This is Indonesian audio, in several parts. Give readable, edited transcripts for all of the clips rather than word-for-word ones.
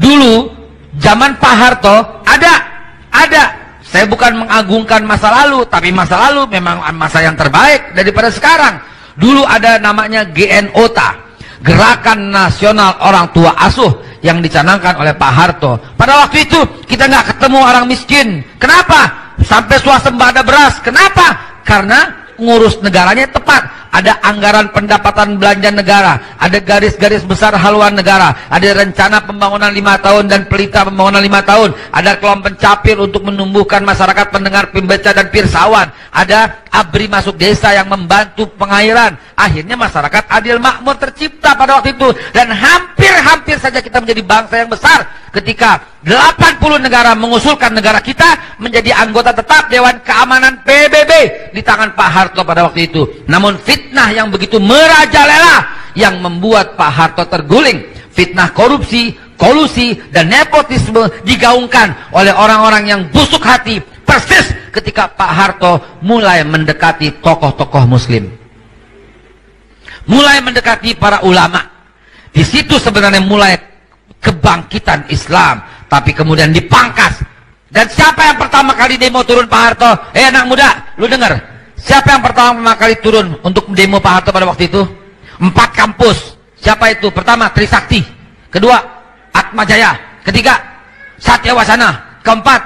Dulu zaman Pak Harto ada. Saya bukan mengagungkan masa lalu, tapi masa lalu memang masa yang terbaik daripada sekarang. Dulu ada namanya GNOTA, Gerakan Nasional Orang Tua Asuh, yang dicanangkan oleh Pak Harto. Pada waktu itu kita nggak ketemu orang miskin. Kenapa? Sampai swasembada beras. Kenapa? Karena ngurus negaranya tepat. Ada anggaran pendapatan belanja negara, ada garis-garis besar haluan negara, ada rencana pembangunan 5 tahun dan pelita pembangunan 5 tahun, ada kelompok pencapir untuk menumbuhkan masyarakat pendengar, pembaca dan pirsawan, ada ABRI masuk desa yang membantu pengairan. Akhirnya masyarakat adil makmur tercipta pada waktu itu, dan hampir saja kita menjadi bangsa yang besar ketika 80 negara mengusulkan negara kita menjadi anggota tetap Dewan Keamanan PBB di tangan Pak Harto pada waktu itu. Namun fitnah yang begitu merajalela yang membuat Pak Harto terguling. Fitnah korupsi, kolusi, dan nepotisme digaungkan oleh orang-orang yang busuk hati persis ketika Pak Harto mulai mendekati tokoh-tokoh muslim, mulai mendekati para ulama. Di situ sebenarnya mulai kebangkitan Islam, tapi kemudian dipangkas. Dan siapa yang pertama kali demo turun Pak Harto? Anak muda, lu dengar, siapa yang pertama kali turun untuk demo Pak Harto pada waktu itu? 4 kampus. Siapa itu? Pertama Trisakti, kedua Atma Jaya, ketiga Satya Wasana, keempat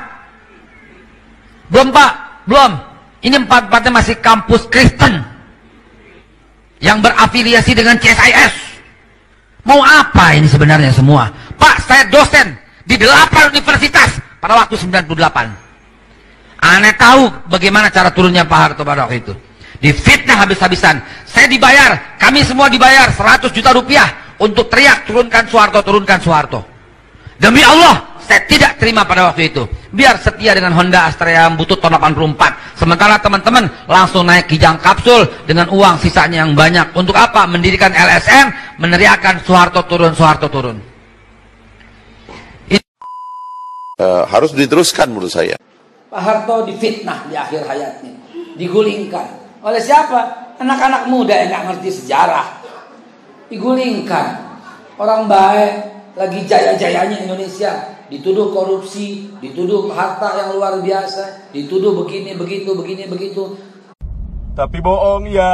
belum. Ini 4-4-nya masih kampus Kristen yang berafiliasi dengan CSIS. Mau apa ini sebenarnya semua? Pak, saya dosen di 8 universitas pada waktu 98. Aneh tahu bagaimana cara turunnya Pak Harto pada waktu itu. Difitnah habis-habisan. Saya dibayar, kami semua dibayar 100 juta rupiah untuk teriak turunkan Soeharto, turunkan Soeharto. Demi Allah, saya tidak terima pada waktu itu. Biar setia dengan Honda Astrea Butut tahun 84. Sementara teman-teman langsung naik kijang kapsul dengan uang sisanya yang banyak. Untuk apa? Mendirikan LSM, meneriakan Soeharto turun, Soeharto turun. Harus diteruskan menurut saya. Pak Harto difitnah di akhir hayatnya, digulingkan. Oleh siapa? Anak-anak muda yang nggak ngerti sejarah. Digulingkan. Orang baik, lagi jaya-jayanya Indonesia, dituduh korupsi, dituduh harta yang luar biasa, dituduh begini begitu. Tapi bohong ya.